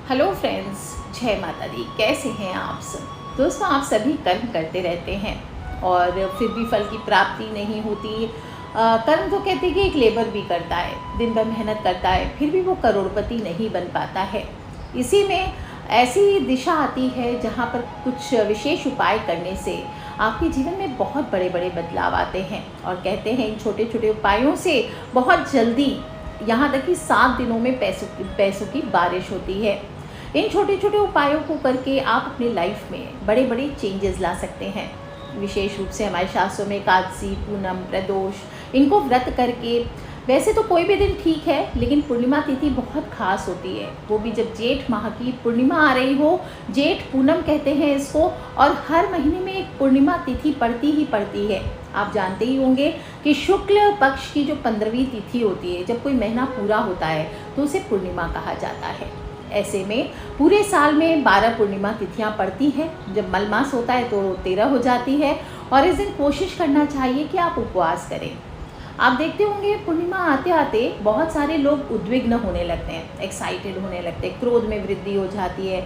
Hello friends, जय माता दी। कैसे हैं आप सब दोस्तों? आप सभी कर्म करते रहते हैं और फिर भी फल की प्राप्ति नहीं होती। कर्म तो कहते हैं कि एक लेबर भी करता है, दिन भर मेहनत करता है, फिर भी वो करोड़पति नहीं बन पाता है। इसी में ऐसी दिशा आती है जहाँ पर कुछ विशेष उपाय करने से आपके जीवन में बहुत बड़े बड़े बदलाव आते हैं। और कहते हैं इन छोटे छोटे उपायों से बहुत जल्दी, यहाँ तक कि 7 दिनों में पैसों की बारिश होती है। इन छोटे छोटे उपायों को करके आप अपनी लाइफ में बड़े बड़े चेंजेस ला सकते हैं। विशेष रूप से हमारे शास्त्रों में एकादशी, पूनम, प्रदोष, इनको व्रत करके, वैसे तो कोई भी दिन ठीक है, लेकिन पूर्णिमा तिथि बहुत खास होती है। वो भी जब जेठ माह की पूर्णिमा आ रही हो, जेठ पूनम कहते हैं इसको, और हर महीने में एक पूर्णिमा तिथि पड़ती ही पड़ती है। आप जानते ही होंगे कि शुक्ल पक्ष की जो 15वीं तिथि होती है, जब कोई महीना पूरा होता है तो उसे पूर्णिमा कहा जाता है। ऐसे में पूरे साल में 12 पूर्णिमा तिथियां पड़ती हैं। जब मलमास होता है तो 13 हो जाती है। और इस दिन कोशिश करना चाहिए कि आप उपवास करें। आप देखते होंगे पूर्णिमा आते आते बहुत सारे लोग उद्विग्न होने लगते हैं, एक्साइटेड होने लगते हैं, क्रोध में वृद्धि हो जाती है।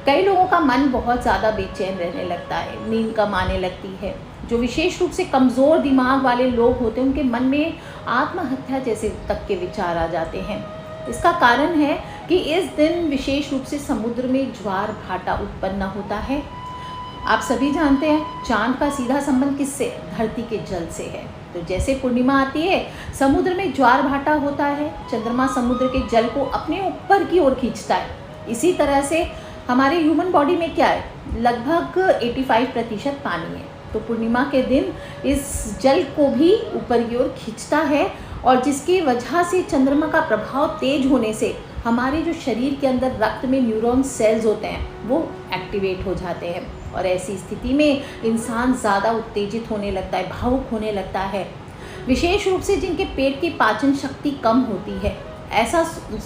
कई लोगों का मन बहुत ज़्यादा बेचैन रहने लगता है, नींद कम आने लगती है। जो विशेष रूप से कमज़ोर दिमाग वाले लोग होते हैं, उनके मन में आत्महत्या जैसे तक के विचार आ जाते हैं। इसका कारण है कि इस दिन विशेष रूप से समुद्र में ज्वार भाटा उत्पन्न होता है। आप सभी जानते हैं चांद का सीधा संबंध किससे? धरती के जल से है। तो जैसे पूर्णिमा आती है, समुद्र में ज्वार भाटा होता है, चंद्रमा समुद्र के जल को अपने ऊपर की ओर खींचता है। इसी तरह से हमारे ह्यूमन बॉडी में क्या है? लगभग 85% पानी है। तो पूर्णिमा के दिन इस जल को भी ऊपर की ओर खींचता है, और जिसकी वजह से चंद्रमा का प्रभाव तेज होने से हमारे जो शरीर के अंदर रक्त में न्यूरॉन सेल्स होते हैं वो एक्टिवेट हो जाते हैं। और ऐसी स्थिति में इंसान ज़्यादा उत्तेजित होने लगता है, भावुक होने लगता है। विशेष रूप से जिनके पेट की पाचन शक्ति कम होती है, ऐसा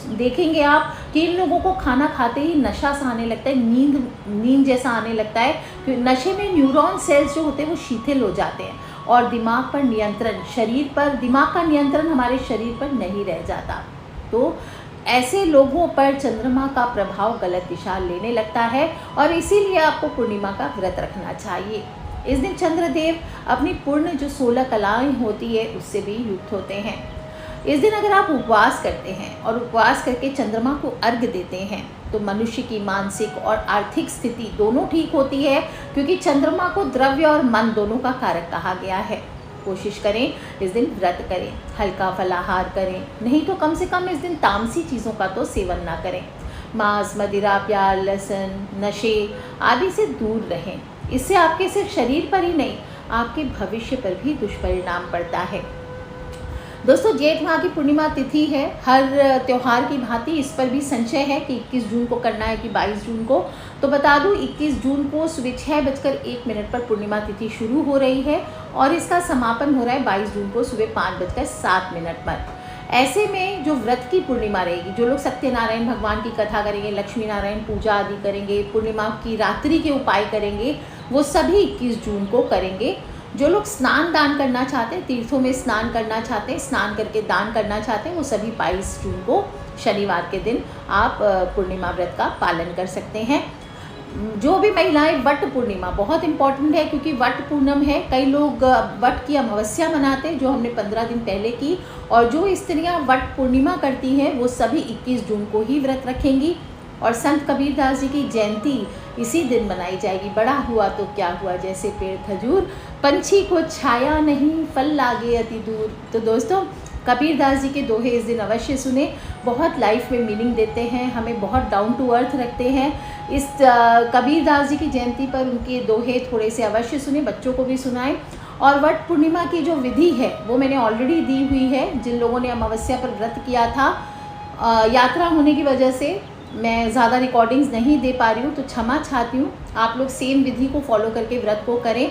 देखेंगे आप कि इन लोगों को खाना खाते ही नशा सा आने लगता है, नींद जैसा आने लगता है। क्योंकि नशे में न्यूरॉन सेल्स जो होते हैं वो शिथिल हो जाते हैं, और दिमाग पर नियंत्रण, दिमाग का नियंत्रण हमारे शरीर पर नहीं रह जाता। तो ऐसे लोगों पर चंद्रमा का प्रभाव गलत दिशा लेने लगता है, और इसीलिए आपको पूर्णिमा का व्रत रखना चाहिए। इस दिन चंद्रदेव अपनी पूर्ण जो 16 कलाएं होती है उससे भी युक्त होते हैं। इस दिन अगर आप उपवास करते हैं और उपवास करके चंद्रमा को अर्घ्य देते हैं तो मनुष्य की मानसिक और आर्थिक स्थिति दोनों ठीक होती है, क्योंकि चंद्रमा को द्रव्य और मन दोनों का कारक कहा गया है। कोशिश करें इस दिन व्रत करें, हल्का फलाहार करें, नहीं तो कम से कम इस दिन तामसी चीज़ों का तो सेवन ना करें। मांस, मदिरा, प्याज, लहसुन, नशे आदि से दूर रहें। इससे आपके सिर्फ शरीर पर ही नहीं, आपके भविष्य पर भी दुष्परिणाम पड़ता है। दोस्तों, जेठ माह की पूर्णिमा तिथि है। हर त्यौहार की भांति इस पर भी संशय है कि 21 जून को करना है कि 22 जून को। तो बता दूं, 21 जून को सुबह 6:01 पर पूर्णिमा तिथि शुरू हो रही है, और इसका समापन हो रहा है 22 जून को सुबह 5:07 पर। ऐसे में जो व्रत की पूर्णिमा रहेगी, जो लोग सत्यनारायण भगवान की कथा करेंगे, लक्ष्मी नारायण पूजा आदि करेंगे, पूर्णिमा की रात्रि के उपाय करेंगे, वो सभी 21 जून को करेंगे। जो लोग स्नान दान करना चाहते हैं, तीर्थों में स्नान करना चाहते हैं, स्नान करके दान करना चाहते हैं, वो सभी 22 जून को शनिवार के दिन आप पूर्णिमा व्रत का पालन कर सकते हैं। जो भी महिलाएं, वट पूर्णिमा बहुत इम्पॉर्टेंट है, क्योंकि वट पूनम है। कई लोग वट की अमावस्या मनाते हैं, जो हमने 15 दिन पहले की, और जो स्त्रियां वट पूर्णिमा करती हैं वो सभी 21 जून को ही व्रत रखेंगी। और संत कबीरदास जी की जयंती इसी दिन मनाई जाएगी। बड़ा हुआ तो क्या हुआ, जैसे पेड़ खजूर, पंछी को छाया नहीं, फल लागे अति दूर। तो दोस्तों, कबीरदास जी के दोहे इस दिन अवश्य सुने, बहुत लाइफ में मीनिंग देते हैं, हमें बहुत डाउन टू अर्थ रखते हैं। इस कबीरदास जी की जयंती पर उनके दोहे थोड़े से अवश्य सुने, बच्चों को भी सुनाएं। और वट पूर्णिमा की जो विधि है वो मैंने ऑलरेडी दी हुई है। जिन लोगों ने अमावस्या पर व्रत किया था, यात्रा होने की वजह से मैं ज़्यादा रिकॉर्डिंग्स नहीं दे पा रही हूँ, तो क्षमा चाहती हूँ। आप लोग सेम विधि को फॉलो करके व्रत को करें।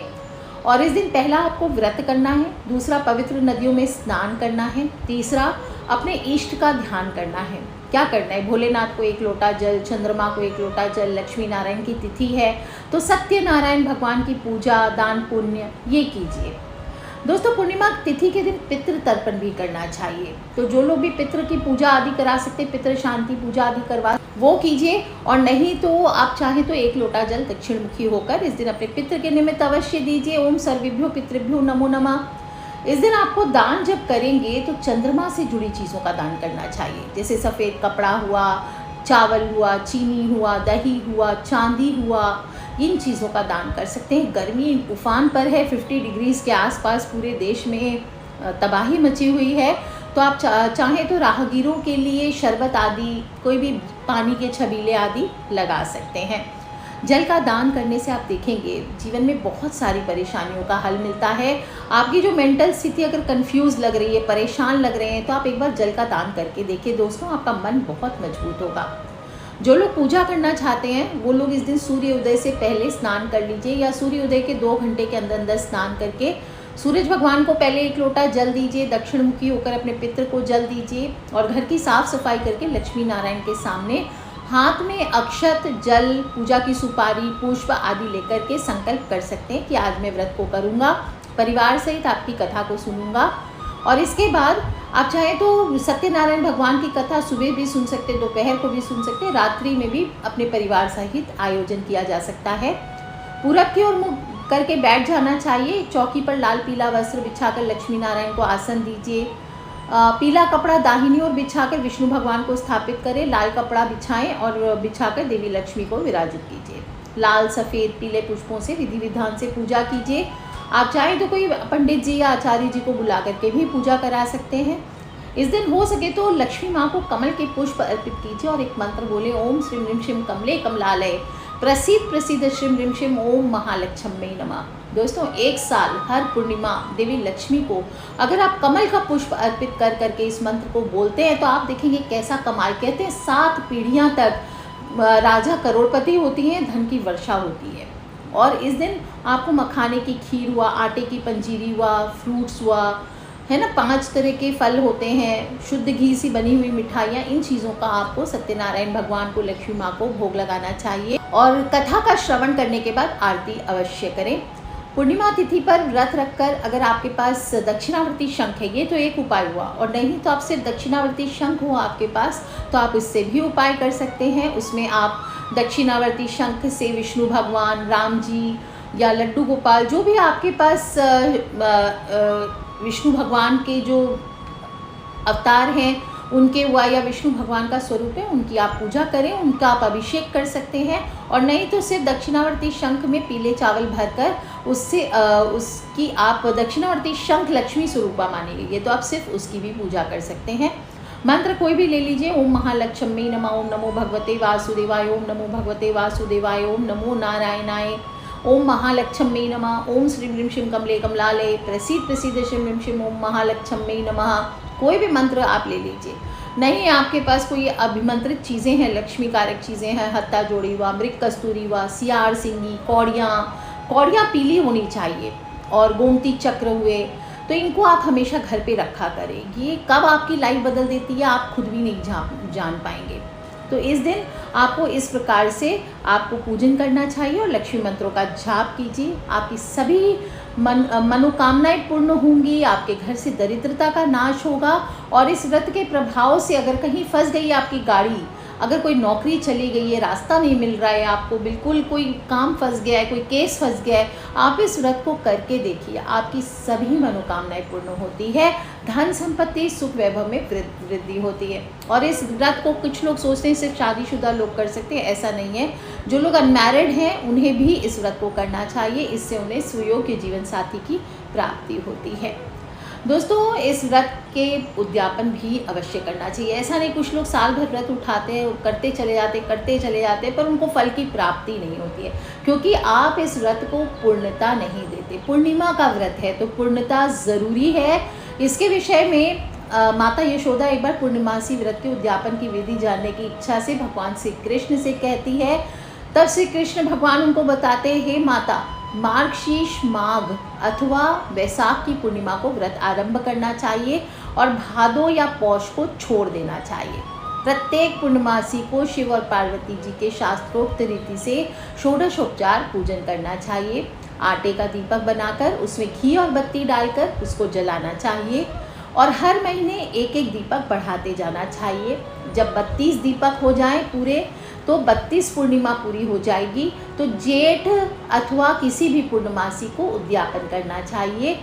और इस दिन पहला आपको व्रत करना है, दूसरा पवित्र नदियों में स्नान करना है, तीसरा अपने इष्ट का ध्यान करना है। क्या करना है? भोलेनाथ को 1 लोटा जल, चंद्रमा को 1 लोटा जल, लक्ष्मी नारायण की तिथि है तो सत्यनारायण भगवान की पूजा, दान, पुण्य ये कीजिए। दोस्तों पूर्णिमा तिथि के दिन पितृ तर्पण भी करना चाहिए। तो जो लोग भी पितृ की पूजा आदि करा सकते, पितृ शांति पूजा आदि करवा वो कीजिए, और नहीं तो आप चाहें तो 1 लोटा जल दक्षिण मुखी होकर इस दिन अपने पितृ के निमित्त अवश्य दीजिए। ओम सर्वेभ्यो पितृभ्यो नमो नमः। इस दिन आपको दान जब करेंगे तो चंद्रमा से जुड़ी चीज़ों का दान करना चाहिए, जैसे सफ़ेद कपड़ा हुआ, चावल हुआ, चीनी हुआ, दही हुआ, चांदी हुआ, इन चीज़ों का दान कर सकते हैं। गर्मी उफान पर है, 50 डिग्रीज़ के आसपास पूरे देश में तबाही मची हुई है। तो आप चाहें तो राहगीरों के लिए शरबत आदि, कोई भी पानी के छबीले आदि लगा सकते हैं। जल का दान करने से आप देखेंगे जीवन में बहुत सारी परेशानियों का हल मिलता है। आपकी जो मेंटल स्थिति अगर कंफ्यूज लग रही है, परेशान लग रहे हैं, तो आप एक बार जल का दान करके देखिए दोस्तों, आपका मन बहुत मजबूत होगा। जो लोग पूजा करना चाहते हैं वो लोग इस दिन सूर्योदय से पहले स्नान कर लीजिए, या सूर्योदय के 2 घंटे के अंदर अंदर स्नान करके सूरज भगवान को पहले 1 लोटा जल दीजिए, दक्षिण मुखी होकर अपने पितृ को जल दीजिए, और घर की साफ सफाई करके लक्ष्मी नारायण के सामने हाथ में अक्षत, जल, पूजा की सुपारी, पुष्प आदि लेकर के संकल्प कर सकते हैं कि आज मैं व्रत को करूँगा, परिवार सहित आपकी कथा को सुनूंगा। और इसके बाद आप चाहें तो सत्यनारायण भगवान की कथा सुबह भी सुन सकते हैं, दोपहर को भी सुन सकते हैं, रात्रि में भी अपने परिवार सहित आयोजन किया जा सकता है। पूरब की ओर मुँह करके बैठ जाना चाहिए। चौकी पर लाल पीला वस्त्र बिछाकर लक्ष्मी नारायण को आसन दीजिए। पीला कपड़ा दाहिनी ओर बिछाकर विष्णु भगवान को स्थापित करें। लाल कपड़ा बिछाएं और बिछाकर देवी लक्ष्मी को विराजित कीजिए। लाल, सफ़ेद, पीले पुष्पों से विधि विधान से पूजा कीजिए। आप चाहें तो कोई पंडित जी या आचार्य जी को बुला करके भी पूजा करा सकते हैं। इस दिन हो सके तो लक्ष्मी माँ को कमल के पुष्प अर्पित कीजिए और एक मंत्र बोले, ओम श्रीम ह्रीम शिम कमले कमलालय प्रसिद्ध प्रसिद्ध श्रीम ह्रीम शिम ओम महालक्ष्मी नमः। दोस्तों, एक साल हर पूर्णिमा देवी लक्ष्मी को अगर आप कमल का पुष्प अर्पित कर करके इस मंत्र को बोलते हैं तो आप देखेंगे कैसा कमाल। कहते हैं 7 पीढ़ियां तक राजा करोड़पति होती हैं, धन की वर्षा होती है। और इस दिन आपको मखाने की खीर हुआ, आटे की पंजीरी हुआ, फ्रूट्स हुआ, है ना, 5 तरह के फल होते हैं, शुद्ध घी से बनी हुई मिठाइयाँ, इन चीज़ों का आपको सत्यनारायण भगवान को, लक्ष्मी माँ को भोग लगाना चाहिए। और कथा का श्रवण करने के बाद आरती अवश्य करें। पूर्णिमा तिथि पर व्रत रखकर अगर आपके पास दक्षिणावर्ती शंख है, ये तो एक उपाय हुआ, और नहीं तो आप सिर्फ दक्षिणावर्ती शंख हो आपके पास तो आप इससे भी उपाय कर सकते हैं। उसमें आप दक्षिणावर्ती शंख से विष्णु भगवान, राम जी या लड्डू गोपाल, जो भी आपके पास विष्णु भगवान के जो अवतार हैं उनके हुआ या विष्णु भगवान का स्वरूप है, उनकी आप पूजा करें, उनका आप अभिषेक कर सकते हैं। और नहीं तो सिर्फ दक्षिणावर्ती शंख में पीले चावल भरकर उससे उसकी आप दक्षिणावर्ती शंख लक्ष्मी स्वरूपा मानी गई है, तो आप सिर्फ उसकी भी पूजा कर सकते हैं। मंत्र कोई भी ले लीजिए, ओम महालक्ष्मी नमः, ओम नमो भगवते वासुदेवाय, ओम नमो भगवते वासुदेवाय, ओम नमो नारायणाय, ओम महालक्ष्मी नमः, ओम श्रीं ह्रीं शिं कमले कमलालय प्रसिद्ध प्रसिद्ध श्रीं ह्रीं शिं ओम महालक्ष्मी नमः। कोई भी मंत्र आप ले लीजिए। नहीं आपके पास कोई अभिमंत्रित चीज़ें हैं, लक्ष्मी कारक चीज़ें हैं, हत्ता जोड़ी हुआ, मृग कस्तूरी हुआ, सियार सिंगी, कौड़ियाँ पीली होनी चाहिए, और गोमती चक्र हुए, तो इनको आप हमेशा घर पे रखा करें। ये कब आपकी लाइफ बदल देती है आप खुद भी नहीं जान पाएंगे। तो इस दिन आपको इस प्रकार से आपको पूजन करना चाहिए और लक्ष्मी मंत्रों का जाप कीजिए। आपकी सभी मनोकामनाएं पूर्ण होंगी, आपके घर से दरिद्रता का नाश होगा। और इस व्रत के प्रभाव से अगर कहीं फंस गई आपकी गाड़ी, अगर कोई नौकरी चली गई है, रास्ता नहीं मिल रहा है आपको, बिल्कुल कोई काम फंस गया है, कोई केस फंस गया है, आप इस व्रत को करके देखिए, आपकी सभी मनोकामनाएं पूर्ण होती है, धन संपत्ति सुख वैभव में वृद्धि होती है। और इस व्रत को कुछ लोग सोचते हैं सिर्फ शादीशुदा लोग कर सकते हैं, ऐसा नहीं है। जो लोग अनमैरिड हैं उन्हें भी इस व्रत को करना चाहिए, इससे उन्हें सुयोग्य जीवन साथी की प्राप्ति होती है। दोस्तों, इस व्रत के उद्यापन भी अवश्य करना चाहिए। ऐसा नहीं कुछ लोग साल भर व्रत उठाते हैं, करते चले जाते पर उनको फल की प्राप्ति नहीं होती है, क्योंकि आप इस व्रत को पूर्णता नहीं देते। पूर्णिमा का व्रत है तो पूर्णता ज़रूरी है। इसके विषय में माता यशोदा एक बार पूर्णिमासी व्रत के उद्यापन की विधि जानने की इच्छा से भगवान श्री कृष्ण से कहती है। तब श्री कृष्ण भगवान उनको बताते हैं, हे माता, मार्गशीर्ष माघ अथवा वैसाख की पूर्णिमा को व्रत आरंभ करना चाहिए और भादो या पौष को छोड़ देना चाहिए। प्रत्येक पूर्णमासी को शिव और पार्वती जी के शास्त्रोक्त रीति से षोडशोपचार पूजन करना चाहिए। आटे का दीपक बनाकर उसमें घी और बत्ती डालकर उसको जलाना चाहिए और हर महीने एक एक दीपक बढ़ाते जाना चाहिए। जब 32 दीपक हो जाएं पूरे तो 32 पूर्णिमा पूरी हो जाएगी। तो जेठ अथवा किसी भी पूर्णमासी को उद्यापन करना चाहिए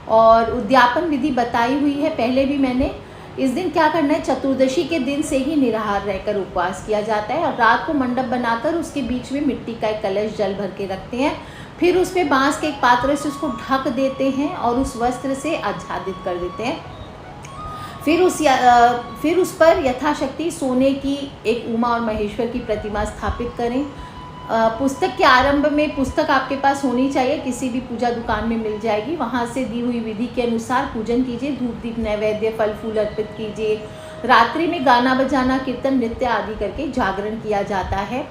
और उद्यापन विधि बताई हुई है पहले भी मैंने। इस दिन क्या करना है, चतुर्दशी के दिन से ही निराहार रहकर उपवास किया जाता है और रात को मंडप बनाकर उसके बीच में मिट्टी का एक कलश जल भर के रखते हैं। फिर उस पर बाँस के एक पात्र से उसको ढक देते हैं और उस वस्त्र से आच्छादित कर देते हैं। फिर उस पर यथाशक्ति सोने की एक उमा और महेश्वर की प्रतिमा स्थापित करें। पुस्तक के आरंभ में पुस्तक आपके पास होनी चाहिए, किसी भी पूजा दुकान में मिल जाएगी। वहाँ से दी हुई विधि के अनुसार पूजन कीजिए, धूप दीप नैवेद्य फल फूल अर्पित कीजिए। रात्रि में गाना बजाना कीर्तन नृत्य आदि करके जागरण किया जाता है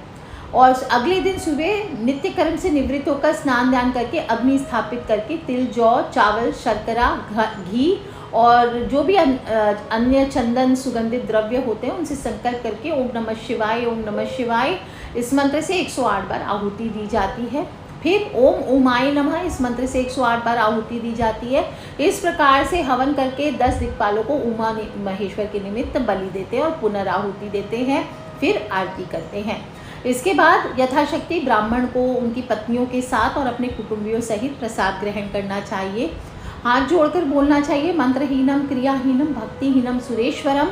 और अगले दिन सुबह नित्य कर्म से निवृत्त होकर स्नान ध्यान करके अग्नि स्थापित करके तिल जौ चावल शर्करा घी और जो भी अन्य चंदन सुगंधित द्रव्य होते हैं उनसे संकल्प करके ओम नमः शिवाय इस मंत्र से 108 बार आहुति दी जाती है। फिर ओम उमाय नमः इस मंत्र से 108 बार आहुति दी जाती है। इस प्रकार से हवन करके 10 दिक्पालों को उमा महेश्वर के निमित्त बलि देते हैं और पुनराहुति देते हैं, फिर आरती करते हैं। इसके बाद यथाशक्ति ब्राह्मण को उनकी पत्नियों के साथ और अपने कुटुंबियों सहित प्रसाद ग्रहण करना चाहिए। हाथ जोड़कर बोलना चाहिए, मंत्रहीनम क्रियाहीनम भक्तिहीनम सुरेश्वरम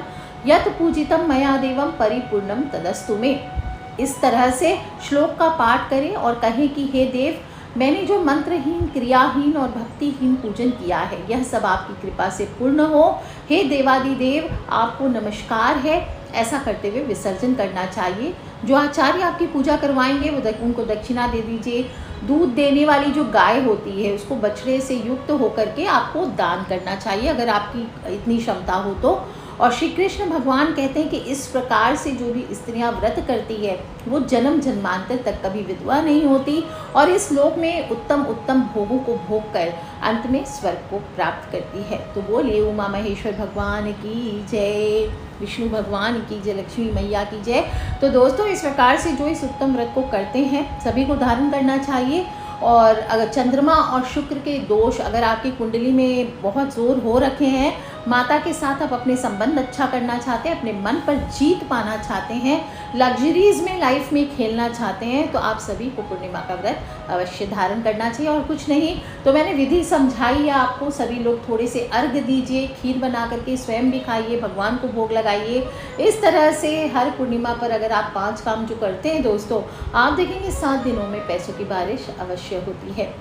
यत पूजितम मया देवम परिपूर्णम तदस्तु में। इस तरह से श्लोक का पाठ करें और कहें कि हे देव, मैंने जो मंत्रहीन क्रियाहीन और भक्तिहीन पूजन किया है यह सब आपकी कृपा से पूर्ण हो। हे देवादिदेव, आपको नमस्कार है। ऐसा करते हुए विसर्जन करना चाहिए। जो आचार्य आपकी पूजा करवाएंगे उनको दक्षिणा दे दीजिए। दूध देने वाली जो गाय होती है उसको बछड़े से युक्त होकर के आपको दान करना चाहिए अगर आपकी इतनी क्षमता हो तो। और श्री कृष्ण भगवान कहते हैं कि इस प्रकार से जो भी स्त्रियां व्रत करती है वो जन्म जन्मांतर तक कभी विधवा नहीं होती और इस लोक में उत्तम उत्तम भोगों को भोग कर अंत में स्वर्ग को प्राप्त करती है। तो बोलिए उमा महेश्वर भगवान की जय, विष्णु भगवान की जय, लक्ष्मी मैया की जय। तो दोस्तों, इस प्रकार से जो इस उत्तम व्रत को करते हैं सभी को धारण करना चाहिए। और अगर चंद्रमा और शुक्र के दोष अगर आपकी कुंडली में बहुत जोर हो रखे हैं, माता के साथ आप अपने संबंध अच्छा करना चाहते हैं, अपने मन पर जीत पाना चाहते हैं, लग्जरीज में लाइफ में खेलना चाहते हैं, तो आप सभी को पूर्णिमा का व्रत अवश्य धारण करना चाहिए। और कुछ नहीं तो मैंने विधि समझाई है आपको, सभी लोग थोड़े से अर्घ दीजिए, खीर बना करके स्वयं भी खाइए, भगवान को भोग लगाइए। इस तरह से हर पूर्णिमा पर अगर आप 5 काम जो करते हैं दोस्तों, आप देखेंगे 7 दिनों में पैसों की बारिश अवश्य होती है।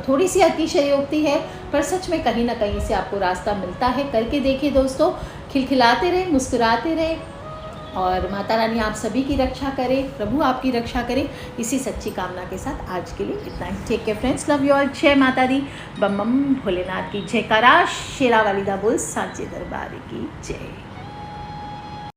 थोड़ी सी अतिशयोक्ति है पर सच में कहीं ना कहीं से आपको रास्ता मिलता है। करके देखिए दोस्तों, खिलखिलाते रहे, मुस्कुराते रहे और माता रानी आप सभी की रक्षा करे, प्रभु आपकी रक्षा करे। इसी सच्ची कामना के साथ आज के लिए इतना ही। Take care friends, love you all. जय माता दी, बम बम भोलेनाथ की जयकारा, शेरा वाली दा बोल, सांचे दरबार की जय।